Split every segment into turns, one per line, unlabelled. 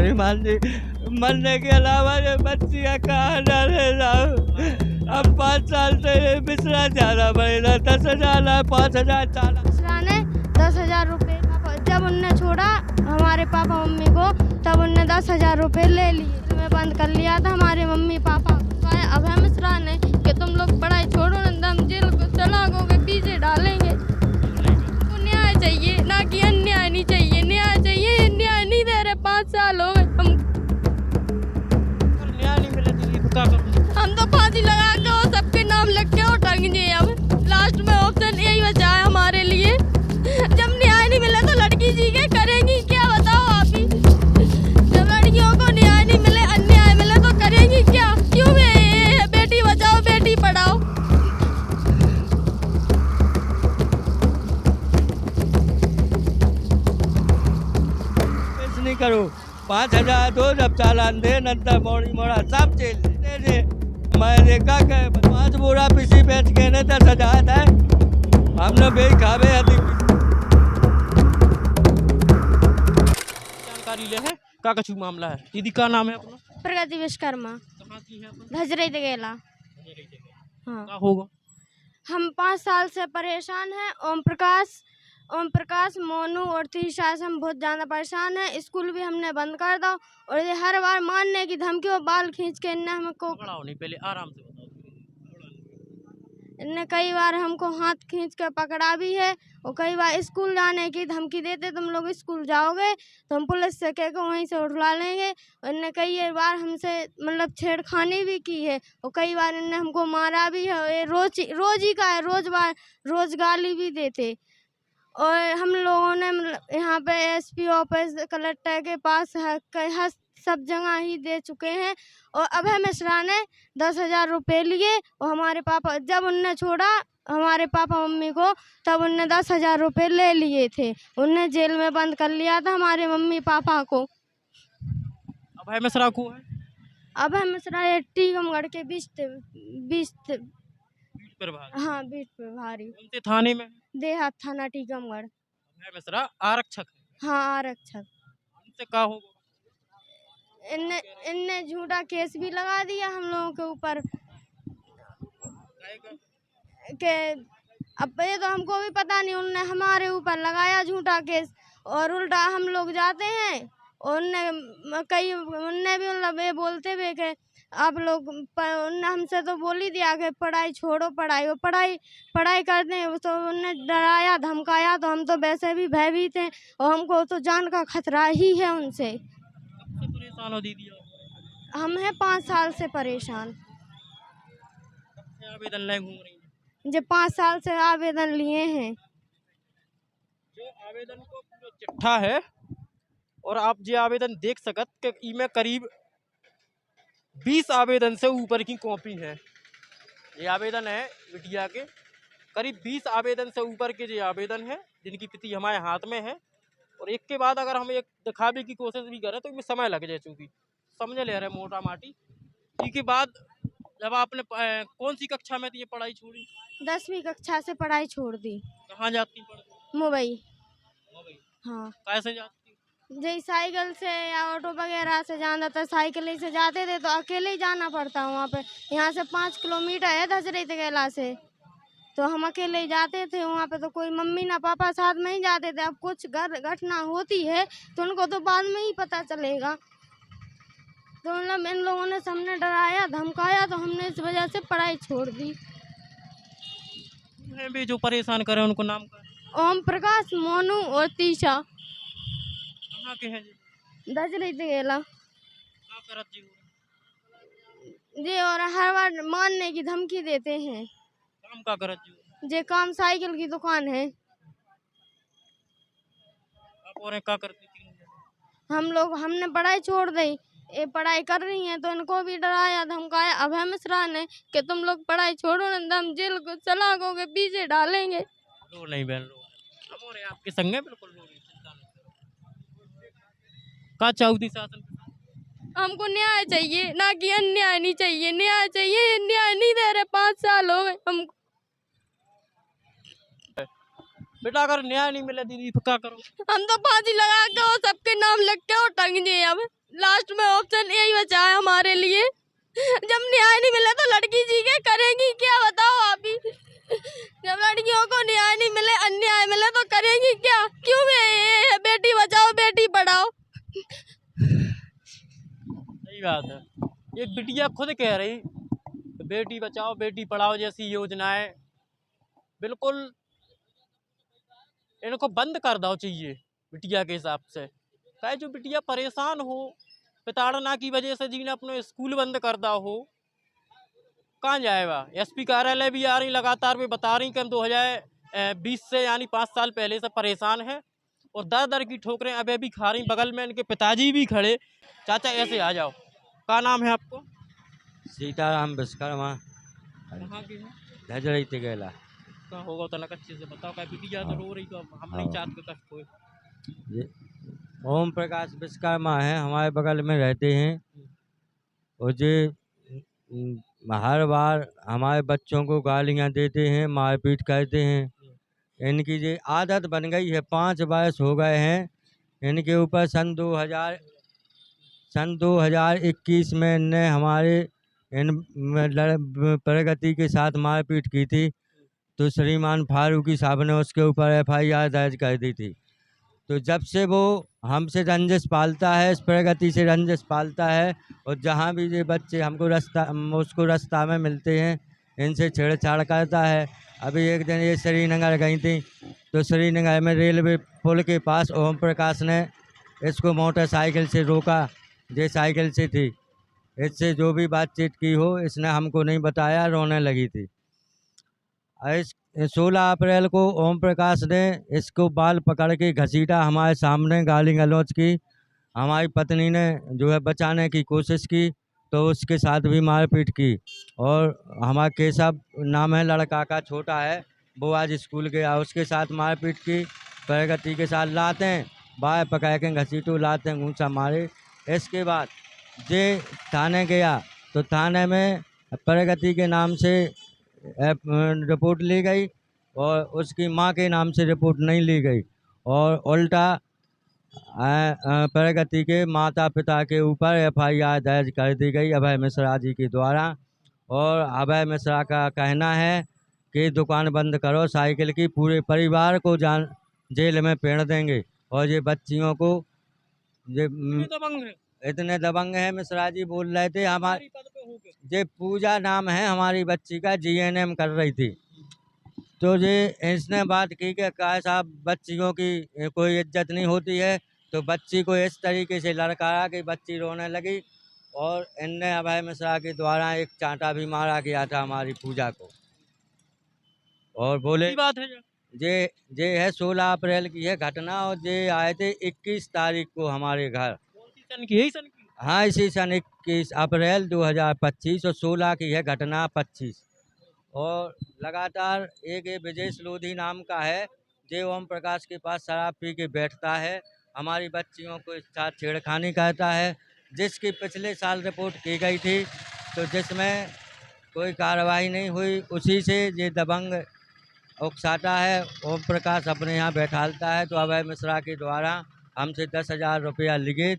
श्रीमान जी, मरने के अलावा ये बच्ची का कहाँ डाले जाऊँ। अब 5 साल से ये बिसरा जाना पड़ेगा। 10,000 5,000 चाला
ने 10,000 रुपये जब उनने छोड़ा हमारे पापा मम्मी को, तब उनने 10,000 रुपये ले लिए। मैं बंद कर लिया था हमारे मम्मी पापा। अभय मिश्रा ने कि तुम लोग पढ़ाई छोड़ो ना, हम जेल को सलाखों के पीछे डालेंगे। हमको न्याय चाहिए, ना कि अन्याय नहीं चाहिए। न्याय चाहिए, न्याय नहीं दे रहे। 5 साल हो गए
न्याय नहीं मिला तो क्या करूँ?
हम तो फांसी लगा के और सबके नाम लिख के और टंगे। अब लास्ट में ऑप्शन यही बचा है हमारे लिए। जब न्याय नहीं मिला तो लड़की जी के करेंगी क्या, बताओ आप ही। जब लड़कियों को न्याय नहीं मिले, अन्याय मिले तो करेंगी क्या? क्यों बेटी बचाओ बेटी पढ़ाओ।
कुछ नहीं करो। 5,000 दो, जब चालान दे नंतर मोड़ी मोड़ा सब जेल दे। मैं देखा कि 5 बोरा पीसी बेच के ने 10,000 है। हमने बेच खावे अधिक
जानकारी ले है का कछु मामला है। दीदी का नाम है अपना?
प्रगति विश्वकर्मा,
कहाँ की है अपन?
धजरे गेला। हाँ,
का होगा?
हम 5 साल से परेशान हैं। ओम प्रकाश, मोनू और तीशा से हम बहुत ज़्यादा परेशान हैं। स्कूल भी हमने बंद कर दो और ये हर बार मारने की धमकी और बाल खींच के इनने हमको
नहीं, पहले आराम से बताओ।
इनने कई बार हमको हाथ खींच के पकड़ा भी है और कई बार स्कूल जाने की धमकी देते, तुम लोग स्कूल जाओगे तो हम पुलिस से कह के वहीं से उठवा लेंगे। और इनने कई बार हमसे मतलब छेड़खानी भी की है और कई बार इनने हमको मारा भी है। ये रोज ही का है, रोज गाली भी देते। और हम लोगों ने यहाँ पे एसपी ऑफिस, कलेक्टर के पास सब जगह ही दे चुके हैं। और अभय मिश्रा ने 10,000 रुपये लिए और हमारे पापा जब उनने छोड़ा हमारे पापा मम्मी को, तब उनने 10,000 रुपये ले लिए थे। उनने जेल में बंद कर लिया था हमारे मम्मी पापा को।
अभय मिश्रा को है?
अभय मिश्रा ये टीकमगढ़ के बीच
प्रभारी।
हाँ, बीच प्रभारी।
उनसे थाने में
देहात थाना टीकमगढ़।
अभय मिश्रा आरक्षक है।
हाँ, आरक्षक।
उनसे का होगा?
इनने झूठा केस भी लगा दिया हम लोगों के ऊपर के अब ये तो हमको भी पता नहीं। उनने हमारे ऊपर लगाया झूठा केस और उल्टा हम लोग जाते हैं और उनने भी मतलब ये बोलते हुए कि आप लोग उनने हमसे तो बोल ही दिया कि पढ़ाई छोड़ो, पढ़ाई करते हैं। तो उनने डराया धमकाया तो हम तो वैसे भी भयभीत हैं और हमको तो जान का खतरा ही है उनसे।
परेशान हो दीदी?
हम हैं 5 साल से परेशान।
आवेदन ले घूम रही है?
जो 5 साल से आवेदन लिए हैं।
जो आवेदन को जो चिट्ठा है और आप जो आवेदन देख सकत कि इमें करीब 20 आवेदन से ऊपर की कॉपी है। ये आवेदन है बिटिया के, करीब 20 आवेदन से ऊपर के जो आवेदन है जिनकी प्रति हमारे हाथ में है। और एक के बाद अगर हम एक दिखावे की कोशिश भी करें तो इसमें समय लग जाए, चूँकि समझ ले रहे मोटा माटी। इसके बाद जब आपने कौन सी कक्षा में थी ये पढ़ाई छोड़ी?
10वीं कक्षा से पढ़ाई छोड़ दी।
कहाँ जाती पढ़ती?
मुंबई। हाँ,
कैसे जाती?
जैसे साइकिल से या ऑटो वगैरह से जाना था, साइकिल ही से जाते थे तो अकेले ही जाना पड़ता वहाँ पे। यहाँ से 5 किलोमीटर है धजरे गेला से, तो हम अकेले ही जाते थे वहाँ पे। तो कोई मम्मी ना पापा साथ में ही जाते थे। अब कुछ घटना होती है तो उनको तो बाद में ही पता चलेगा। तो मतलब इन लोगों ने हमने डराया धमकाया तो हमने इस वजह से पढ़ाई छोड़ दी।
भी जो परेशान करे उनको नाम का?
ओम प्रकाश, मोनू और तीशा।
कहाँ के हैं जी?
धजरे गेला
क्या करत जी?
जी, और हर बार मारने की धमकी देते हैं।
काम का करत जी?
जे काम साइकिल की दुकान है।
आप और क्या करती थी?
हमने पढ़ाई छोड़ दी। ये पढ़ाई कर रही हैं तो इनको भी डराया धमकाया अभय मिश्रा ने कि तुम लोग पढ़ाई छोड़ो ना, हम जेल को सलाखों के पीछे डालेंगे।
रो नहीं बहन, रो। हम और आपके संग है, बिल्कुल रो नहीं, चिंता नहीं करो। का चाहती शासन?
हमको न्याय चाहिए, ना कि अन्याय नहीं चाहिए। न्याय चाहिए, न्याय नहीं दे रहे। 5 साल हो गए हमको।
बेटा अगर न्याय नहीं मिले दीदी तो क्या करो?
हम तो फांसी लगा के और सबके नाम लिख के और टंग दिए। अब लास्ट में ऑप्शन यही बचा है हमारे लिए। जब न्याय नहीं मिला तो लड़की जी के करेंगी क्या, बताओ आप ही। जब लड़कियों को न्याय नहीं मिले, अन्याय मिले तो करेंगी क्या? क्यों ये है बेटी बचाओ बेटी पढ़ाओ।
सही बात है। एक बिटिया खुद कह रही कि बेटी बचाओ बेटी पढ़ाओ जैसी योजनाएं बिल्कुल इनको बंद कर दो चाहिए बिटिया के हिसाब से। चाहे जो बिटिया परेशान हो, प्रताड़ना की वजह से जिन्हें अपने स्कूल बंद कर दा हो, कहाँ जाएगा। एसपी कार्यालय भी आ रही लगातार, वे बता रही कि हम 2020 से यानी 5 साल पहले से परेशान हैं और दर दर की ठोकरें अभी भी खा रही। बगल में इनके पिताजी भी खड़े। चाचा ऐसे आ जाओ, क्या नाम है आपको?
सीताराम विश्वकर्मा,
कहाँ के हैं?
धजड़ी तिगेला।
कहाँ होगा तो अच्छे से बताओ। क्या बिटिया तो रो रही, तो अब हम नहीं
हाँ।
चाहते कि कष्ट होए।
ये ओम प्रकाश विश्वकर्मा है, हमारे बगल में रहते हैं। और ये हर बार हमारे बच्चों को गालियां देते हैं, मारपीट करते हैं। इनकी ये आदत बन गई है, 5 वर्ष हो गए हैं इनके ऊपर। सन 2021 में इनने हमारे प्रगति के साथ मारपीट की थी, तो श्रीमान फारूकी साहब ने उसके ऊपर FIR दर्ज कर दी थी। तो जब से वो हमसे रंजिश पालता है, इस प्रगति से रंजिश पालता है, और जहाँ भी ये बच्चे उसको रास्ता में मिलते हैं इनसे छेड़छाड़ करता है। अभी एक दिन ये श्रीनगर गई थी, तो श्रीनगर में रेलवे पुल के पास ओम प्रकाश ने इसको मोटरसाइकिल से रोका। ये साइकिल से थी, इससे जो भी बातचीत की हो इसने हमको नहीं बताया, रोने लगी थी। 16 अप्रैल को ओम प्रकाश ने इसको बाल पकड़ के घसीटा, हमारे सामने गाली गलौज की। हमारी पत्नी ने जो है बचाने की कोशिश की, तो उसके साथ भी मारपीट की। और हमारा केशव नाम है लड़का का, छोटा है, वो आज स्कूल गया, उसके साथ मारपीट की। प्रगति के साथ लातें बाय पकड़ के घसीटू, लातें घूसा मारे। इसके बाद जे थाने गया, तो थाने में प्रगति के नाम से रिपोर्ट ली गई और उसकी मां के नाम से रिपोर्ट नहीं ली गई, और उल्टा प्रगति के माता पिता के ऊपर FIR दर्ज कर दी गई अभय मिश्रा जी के द्वारा। और अभय मिश्रा का कहना है कि दुकान बंद करो साइकिल की, पूरे परिवार को जेल में पेड़ देंगे। और ये बच्चियों को ये इतने दबंग है। मिश्रा जी बोल रहे थे हमारे, ये पूजा नाम है हमारी बच्ची का, GNM कर रही थी, तो ये इसने बात की कि क्या साहब बच्चियों की कोई इज्जत नहीं होती है, तो बच्ची को इस तरीके से लड़काया कि बच्ची रोने लगी। और इनने अभय मिश्रा के द्वारा एक चांटा भी मारा गया था हमारी पूजा को। और बोले
बात है
ये है 16 अप्रैल की है घटना, और ये आए थे 21 तारीख को हमारे घर।
कौन सी सन की? यही सन की?
हाँ, इसी सन 21 अप्रैल 2025, और 16 की है घटना 25। और लगातार एक ये विजेश लोधी नाम का है, जो ओम प्रकाश के पास शराब पी के बैठता है, हमारी बच्चियों को साथ छेड़खानी करता है, जिसकी पिछले साल रिपोर्ट की गई थी, तो जिसमें कोई कार्रवाई नहीं हुई। उसी से ये दबंग उकसाता है, ओम प्रकाश अपने यहाँ बैठालता है। तो अभय मिश्रा के द्वारा हमसे 10,000 रुपया लिए,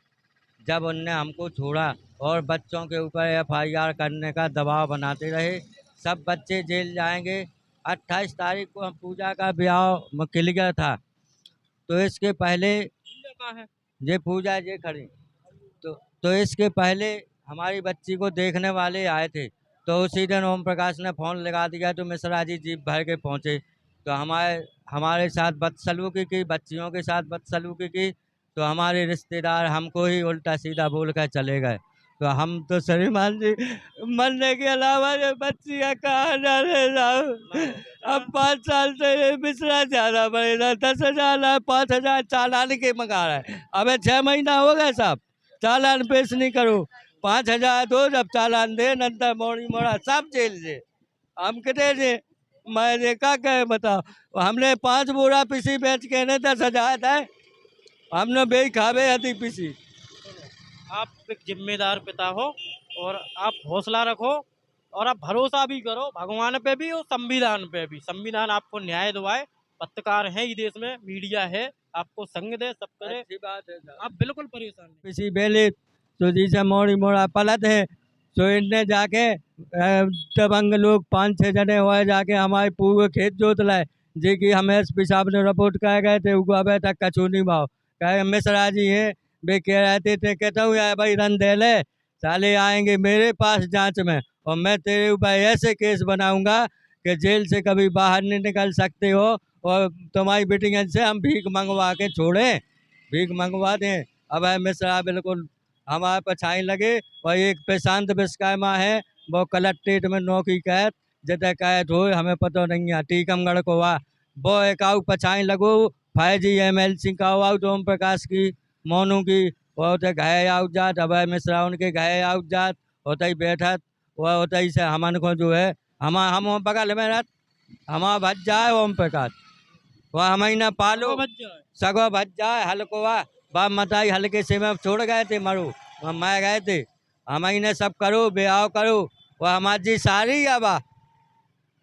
जब उनने हमको छोड़ा और बच्चों के ऊपर FIR करने का दबाव बनाते रहे। सब बच्चे जेल जाएंगे। 28 तारीख को हम पूजा का ब्याह क्लियर था, तो इसके पहले ये पूजा ये खड़ी, तो इसके पहले हमारी बच्ची को देखने वाले आए थे, तो उसी दिन ओम प्रकाश ने फ़ोन लगा दिया, तो मिश्रा जी जीप भर के पहुँचे, तो हमारे साथ बदसलूकी की, बच्चियों के साथ बदसलूकी की। तो हमारे रिश्तेदार हमको ही उल्टा सीधा बोल कर चले गए। तो हम तो श्रीमान जी मरने के अलावा ये बच्चियाँ कहाँ जाने जाओ। अब 5 साल से ये मिश्रा ज़्यादा पड़ेगा, 10,000 5,000 चालान के मंगा रहा है। अबे 6 महीना हो गए साहब, चालान पेश नहीं करो, 5,000 दो, जब चालान दे नंतर मोड़ी मोड़ा सब जेल से। हम कितने जे मैं क्या कहे बताओ। हमने 5 बोरा पीसी बेच के ने 10,000 है, हमने बेच खावे हती पीसी।
आप एक जिम्मेदार पिता हो और आप हौसला रखो और आप भरोसा भी करो भगवान पे भी और संविधान पे भी। संविधान आपको न्याय दिवाए। पत्रकार हैं इस देश में, मीडिया है, आपको संग दे, सब करे।
अच्छी बात है,
आप बिल्कुल परेशान नहीं।
पीसी बेले तो जिसे मोड़ी मोड़ा पलट है तो इनने जाके दबंग लोग 5-6 जने हुए जाके हमारे पूरे खेत जोत लाए जी कि हमें एसपी साहब ने रिपोर्ट कह गए थे उनको अबे तक कछू नहीं भाव कहे मिश्रा जी हैं वे कह रहे थे कहता हूँ यार भाई रन दे ले साले आएंगे मेरे पास जांच में और मैं तेरे ऊपर ऐसे केस बनाऊंगा कि जेल से कभी बाहर नहीं निकल सकते हो और तुम्हारी बेटिंग से हम भीख मंगवा के छोड़ें भीख मंगवा दें। अब है मिश्रा बिल्कुल हमारे पर छाई लगे और एक प्रशांत विश्वकर्मा है वो कलेक्ट्रेट में नौकरी कैद जैसे कैद हो हमें पता नहीं है टीकमगढ़ को हुआ वो एक आउ पछाई लगो फैजी MLC का आउट ओम प्रकाश की मोनू की वो होते गए आउट जात अभय मिश्रा उनके गए आउट जात होता ही बैठत वह होता ही से हमन को जो है हम बगल में रहत हमारा भज जाए ओम प्रकाश वह हम ही ना पालो सगो भज जाए हल्कोवा बाप मताई हल्के से में छोड़ गए थे मरु वहाँ मैं गए थे हम ही ने सब करो ब्याह करो वह हमारी जी सारी आबा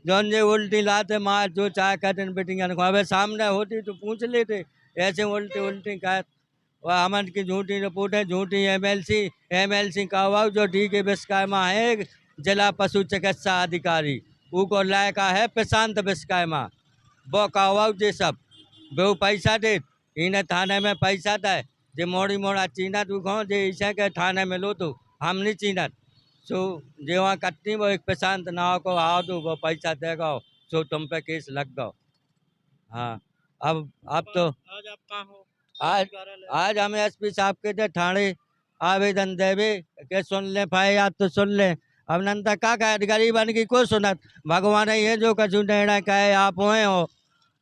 जौन जे उल्टी लाते मार जो चाहे कहते बेटिंग अबे सामने होती तो पूछ लेते ऐसे उल्टी उल्टी कह वह हमन की झूठी रिपोर्ट है झूठी MLC का हुआ जो DK विश्वकर्मा है जिला पशु चिकित्सा अधिकारी उको लायका है प्रशांत विश्वकर्मा वो का हुआ जे सब वो पैसा दे इन्हें थाने में पैसा दे जे मोड़ी मोड़ा चीनत उखो जे ऐसा के थाने में लो तो हम नहीं चीनत सो जे वहाँ कटनी वो एक प्रशांत नाव को आओ दो वो पैसा देगा सो तुम पे केस लग गो। हाँ अब तो
आज आप कहाँ हो?
आज हम SP साहब के थे थाने आवेदन देवे के सुन ले भाई आज तो सुन ले अब नंदा का कहे गरीबन की को सुनत भगवान ही है जो कछु निर्णय कहे आप होए हो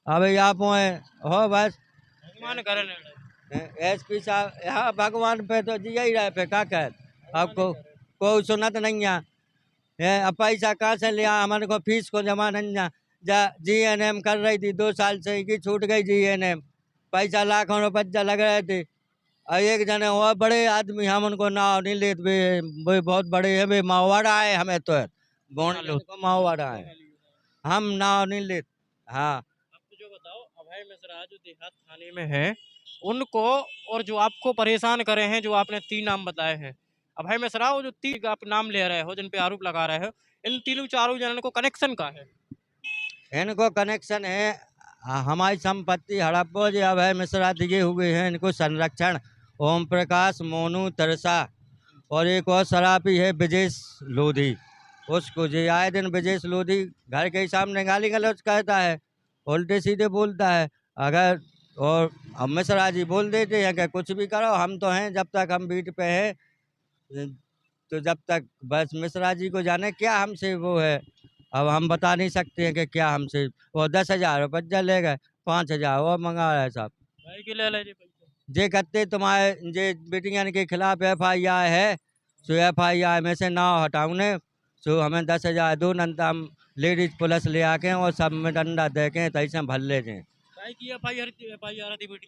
अब आप होए हो बस
भगवान करे निर्णय
SP साहब हाँ भगवान पे तो जी ही रहे पे का कहे आपको कोई सुनत नहीं है अब पैसा कहाँ से लिया हमारे को फीस को जमा नहीं जा GNM कर रही थी 2 साल से की छूट गई GNM पैसा लाखों रुपया लग रहे थे और एक जने और बड़े आदमी हम उनको नाव नहीं लेते वे बहुत बड़े हैं वे माओवाड़ा है हमें तो को माओवाड़ा है हम नाव नहीं लेते। हाँ
आपको जो बताओ अभय मिश्रा जो देहात थाने में है उनको और जो आपको परेशान करे हैं जो आपने 3 नाम बताए हैं अभय मिश्रा वो जो 3 आप नाम ले रहे हो जिन पे आरोप लगा रहे हो इन 3-4 जनों को कनेक्शन का है?
इनको कनेक्शन है हमारी संपत्ति हड़प्पो जो अभय मिश्रा दिए हुए हैं इनको संरक्षण ओम प्रकाश मोनू तरसा और एक और शराबी है ब्रजेश लोधी उसको जो आए दिन ब्रजेश लोधी घर के सामने गाली गलौज कहता है उल्टे सीधे बोलता है अगर और अब मिश्रा जी बोल देते हैं कि कुछ भी करो हम तो हैं जब तक हम बीट पे हैं तो जब तक बस मिश्रा जी को जाने क्या हमसे वो है अब हम बता नहीं सकते हैं कि क्या हमसे वो 10,000 रुपया ले गए 5,000 वो मंगा रहे साहब
भाई के ले ले जी पैसे
जे कहते तुम्हारे जे बेटियान के खिलाफ FIR है सो FIR में से नाव हटाऊने सो हमें 10,000 दो नंतर हम लेडीज पुलिस ले आके और सब में डंडा दे के तैसे हम भर ले जाए
भाई की FIR थी बेटी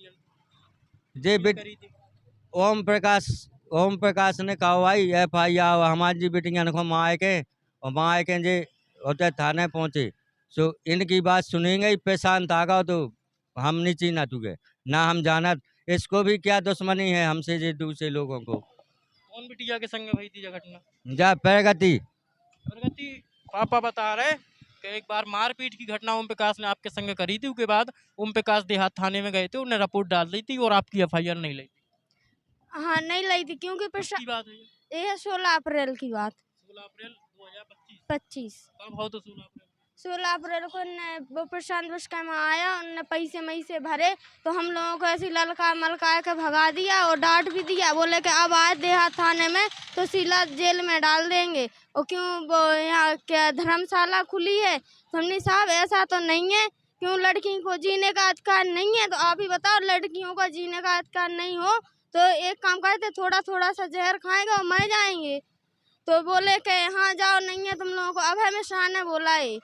जे
करी थी
ओम प्रकाश ने कहा भाई FIR हमारी जी बेटियान को मार के और मार के जे होते थाने पहुँचे सो इनकी बात सुनेंगे ही प्रशांत आगा तो हम नहीं चीना तुगे ना हम जानत इसको भी क्या दुश्मनी है हमसे जे दूसरे लोगों को
कौन बिटिया के संग भाई थी घटना
जा प्रगति
पापा बता रहे कि एक बार मारपीट की घटना ओम प्रकाश ने आपके संग करी थी उसके बाद ओम प्रकाश देहात थाने में गए थे उन्हें रिपोर्ट डाल दी थी और आपकी FIR नहीं ली थी।
हाँ नहीं लाई थी क्योंकि
की बात है
ये है 16 अप्रैल की बात
16 अप्रैल 2025
25
कब हो तो
16 अप्रैल को वो प्रशांत विश्वकर्मा आया उनने पैसे से भरे तो हम लोगों को ऐसी ललका मलका के भगा दिया और डांट भी दिया बोले कि अब आए देहात थाने में तो सीला जेल में डाल देंगे और क्यों वो यहाँ क्या धर्मशाला खुली है तो हमने साहब ऐसा तो नहीं है क्यों लड़की को जीने का अधिकार नहीं है तो आप ही बताओ लड़कियों का जीने का अधिकार नहीं हो तो एक काम करते थोड़ा थोड़ा सा जहर खाएंगे और मर जाएंगे तो बोले कि हाँ जाओ नहीं है तुम लोगों को अभय मिश्रा ने बोला है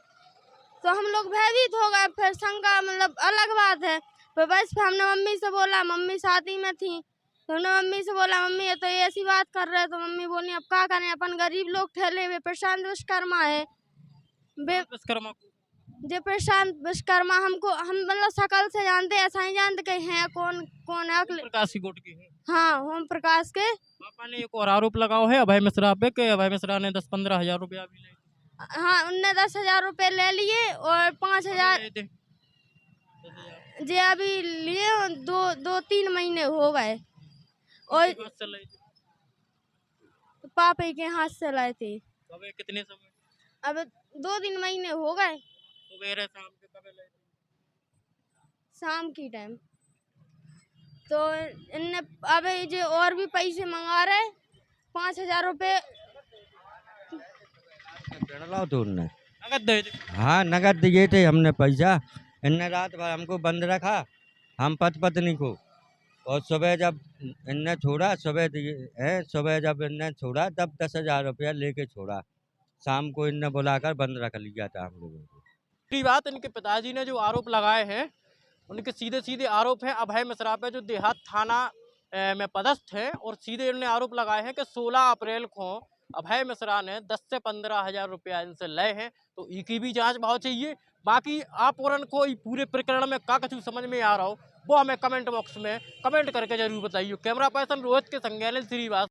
तो हम लोग भयभीत हो गए फिर शंका मतलब अलग बात है फिर बस हमने मम्मी से बोला मम्मी साथ ही में थी तो हमने मम्मी से बोला मम्मी ये तो ऐसी बात कर रहे तो मम्मी बोली अब क्या करें अपन गरीब लोग ठहरे हुए प्रशांत विश्वकर्मा है
विश्वकर्मा को
जे प्रशांत विश्वकर्मा हमको हम मतलब शकल से जानते, ऐसा नहीं जानते कि हैं कौन कौन है।
प्रकाश की कोट की है।
हाँ, ओम प्रकाश के।
पापा ने एक और आरोप लगाओ है अभय मिश्रा पे कि अभय मिश्रा ने 10-15 हजार रुपया भी ले
हाँ, उनने 10,000 रुपये ले लिए और 5,000
लिए थे।
जे अभी लिए, 2-3 महीने हो गए और
किसके पास चल रहे थे?
पापा के हाथ से लाए थे।
कब है, कितने समय?
अब 2-3 महीने हो गए,
सुबह शाम के कब ले थे?
शाम की टाइम। तो इनने अब ये जो और भी पैसे मंगा रहे, 5,000 रुपये।
लाओ तो उनने,
नगद दे थे।
हाँ नगद दिए थे हमने पैसा। इनने रात भर हमको बंद रखा, हम पत्नी को, और सुबह जब इनने छोड़ा, सुबह दिए है, सुबह जब इनने छोड़ा तब 10,000 रुपया लेके छोड़ा। शाम को इनने बुलाकर बंद रख लिया था हम लोगों को।
दूसरी बात, इनके पिताजी ने जो आरोप लगाए हैं उनके सीधे सीधे आरोप हैं अभय मिश्रा पे, जो देहात थाना में पदस्थ हैं, और सीधे उन्होंने आरोप लगाए हैं कि 16 अप्रैल को अभय मिश्रा ने 10 से 15 हजार रुपया इनसे लए हैं। तो इनकी भी जांच बहुत चाहिए। बाकी आप और को पूरे प्रकरण में का कुछ समझ में आ रहा हो वो हमें कमेंट बॉक्स में कमेंट करके जरूर बताइए। कैमरा पर्सन रोहित के संज्ञानंद श्रीवास।